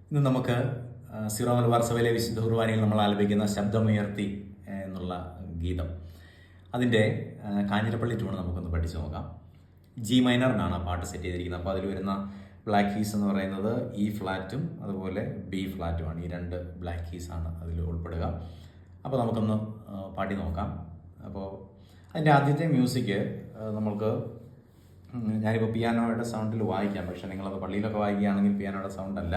ഇന്ന് നമുക്ക് സീറോ മലബാർ സഭയിലെ വിശുദ്ധ കുർബാനയിൽ നമ്മൾ ആലപിക്കുന്ന ശബ്ദമുയർത്തി എന്നുള്ള ഗീതം, അതിൻ്റെ കാഞ്ഞിരപ്പള്ളി ട്യൂൺ നമുക്കൊന്ന് പഠിച്ചു നോക്കാം. ജി മൈനറിനാണ് ആ പാട്ട് സെറ്റ് ചെയ്തിരിക്കുന്നത്. അപ്പോൾ അതിൽ വരുന്ന ബ്ലാക്ക് കീസ് എന്ന് പറയുന്നത് ഇ ഫ്ലാറ്റും അതുപോലെ ബി ഫ്ലാറ്റുമാണ്. ഈ രണ്ട് ബ്ലാക്ക് കീസാണ് അതിൽ ഉൾപ്പെടുക. അപ്പോൾ നമുക്കൊന്ന് പാടി നോക്കാം. അപ്പോൾ അതിൻ്റെ ആദ്യത്തെ മ്യൂസിക് നമ്മൾക്ക് ഞാനിപ്പോൾ പിയാനോയുടെ സൗണ്ടിൽ വായിക്കാം. പക്ഷേ നിങ്ങളത് പള്ളിയിലൊക്കെ വായിക്കുകയാണെങ്കിൽ പിയാനോയുടെ സൗണ്ട് അല്ല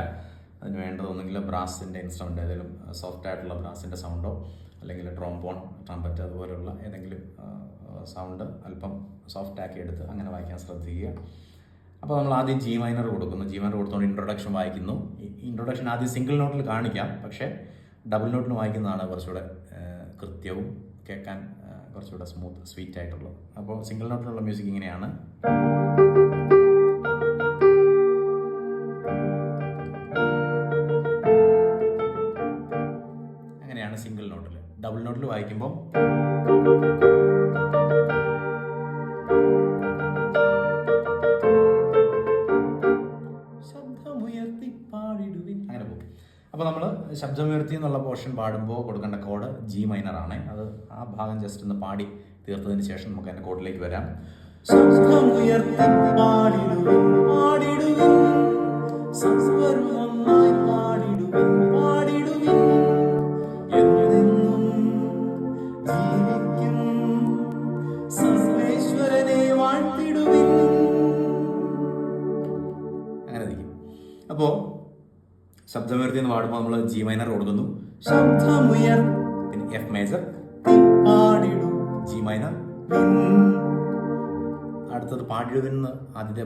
അതിന് വേണ്ടത്. ഒന്നുകിൽ ബ്രാസിൻ്റെ ഇൻസ്ട്രുമെൻ്റ്, ഏതെങ്കിലും സോഫ്റ്റ് ആയിട്ടുള്ള ബ്രാസിൻ്റെ സൗണ്ടോ അല്ലെങ്കിൽ ട്രോംബോൺ, ട്രംപറ്റ് അതുപോലുള്ള ഏതെങ്കിലും സൗണ്ട് അല്പം സോഫ്റ്റ് ആക്കി എടുത്ത് അങ്ങനെ വായിക്കാൻ ശ്രദ്ധിക്കുക. അപ്പോൾ നമ്മൾ ആദ്യം ജി മൈനർ കൊടുക്കുന്നു. ജി മൈനർ കൊടുത്തുകൊണ്ട് ഇൻട്രൊഡക്ഷൻ വായിക്കുന്നു. ഇൻട്രൊഡക്ഷൻ ആദ്യം സിംഗിൾ നോട്ടിൽ കാണിക്കാം, പക്ഷേ ഡബിൾ നോട്ടിൽ വായിക്കുന്നതാണ് കുറച്ചുകൂടെ കൃത്യവും കേൾക്കാൻ കുറച്ചുകൂടെ സ്മൂത്ത് സ്വീറ്റ് ആയിട്ടുള്ളത്. അപ്പോൾ സിംഗിൾ നോട്ടിലുള്ള മ്യൂസിക് ഇങ്ങനെയാണ്. അങ്ങനെയാണ് സിംഗിൾ നോട്ടിൽ. ഡബിൾ നോട്ടിൽ വായിക്കുമ്പോൾ ശബ്ദമുയർത്തി പാടിടുവിൻ, അങ്ങനെ പോകും. അപ്പോൾ നമ്മൾ ശബ്ദമുയർത്തി എന്നുള്ള പോർഷൻ പാടുമ്പോൾ കൊടുക്കേണ്ട കോഡ് ജി മൈനർ ആണ്. അത് ആ ഭാഗം ജസ്റ്റ് ഒന്ന് പാടി തീർത്തതിന് ശേഷം നമുക്ക് അതിൻ്റെ കോഡിലേക്ക് വരാം. ശബ്ദമുയർത്തി പാടിടുവിൻ പാടിടുവിൻ, സർവ്വരുമൊന്നായി പാടിടുവിൻ പാടിടുവിൻ, എന്നെന്നും ജീവിക്കും സർവേശ്വരനെ വാഴ്ത്തിടുവിൻ. അങ്ങനെ നിൽക്കും. അപ്പോൾ ശബ്ദമുയർത്തി എന്ന് പാടുമ്പോൾ നമ്മൾ ജി മൈനർ കൊടുക്കുന്നു. ശബ്ദമുയർ, പിന്നെ എഫ് മേജർ, പാടിടു, ജി മൈനർ, അടുത്തത് പാടിടുവിന്ന് ആദ്യത്തെ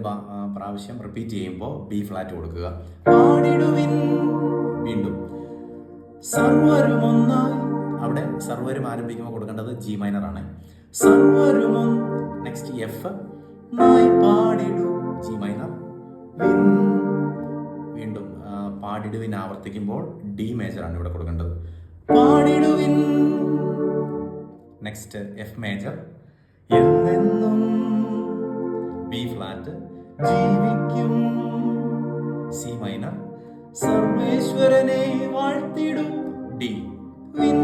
പ്രാവശ്യം റിപ്പീറ്റ് ചെയ്യുമ്പോൾ ബി ഫ്ലാറ്റ് കൊടുക്കുക. പാടിടുവിൻ, വീണ്ടും സർവരുമൊന്നായി, അവിടെ സർവരും ആരംഭിക്കുമ്പോൾ കൊടുക്കേണ്ടത് ജി മൈനർ ആണ്. സർവരുമൊ, നെക്സ്റ്റ് എഫ്, പാടിടു, ജി മൈനർ, വീണ്ടും പാടിടുവിൻ ആവർത്തിക്കുമ്പോൾ ഡി മേജറാണ് ഇവിടെ കൊടുക്കേണ്ടത്. പാടിടുവിൻ, നെക്സ്റ്റ് എഫ് മേജർ, എന്നെന്നും ബി ഫ്ലാറ്റ്, ജീവിക്കും, സി മൈനർ, സർവേശ്വരനെ വാഴ്ത്തിടും, ഡി, വിൻ.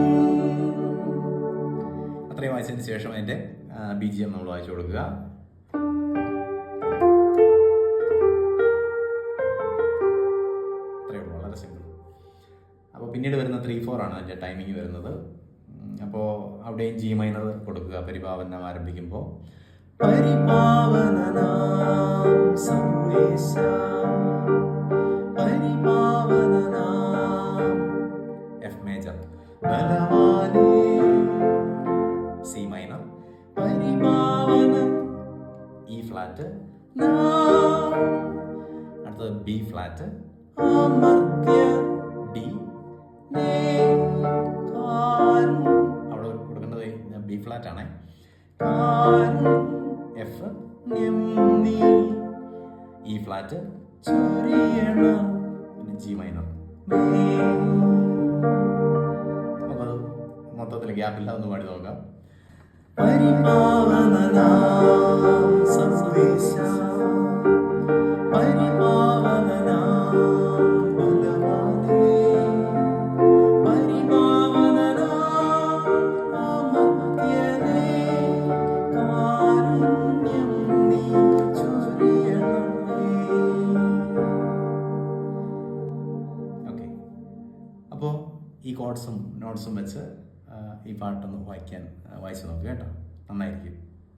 അത്രയും വായിച്ചതിന് ശേഷം അതിൻ്റെ BGM നമ്മൾ വായിച്ചു കൊടുക്കുക. വളരെ സിമ്പിൾ. അപ്പോൾ പിന്നീട് വരുന്ന 3/4 ആണ് അതിൻ്റെ ടൈമിങ് വരുന്നത്. അപ്പോൾ അവിടെയും ജി മൈനർ കൊടുക്കുക. പരിപാവനം ആരംഭിക്കുമ്പോൾ പരിപാവനനാം സർവേശ, പരിപാവനനാം എഫ് മേജർ, ബലവാനേ, സി മൈനർ, പരിപാവന, ഇ ഫ്ലാറ്റ്, അടുത്തത് ബി ഫ്ലാറ്റ്, അമർത്യ, ഡി, അവിടെ കൊടുക്കേണ്ടത് ബി ഫ്ലാറ്റ് ആണ്. എഫ്, ഇ ഫ്ലാറ്റ്, പിന്നെ ജി മൈനർ. നമുക്കത് മൊത്തത്തിൽ ഗ്യാപ്പില്ല, ഒന്ന് പാടി നോക്കാം. പരിപാവനനാം സർവേശ, പരിപാവനനാം ബലവാനേ, പരിപാവനനാം അമർത്യനേ, കാരുണ്യം നീ ചൊരിയണമേ. ഓക്കെ. അപ്പോൾ ഈ കോഡ്സും നോട്ട്സും വെച്ച് ഈ പാട്ടൊന്ന് വായിച്ചു നോക്കുക കേട്ടോ. നന്നായിരിക്കും.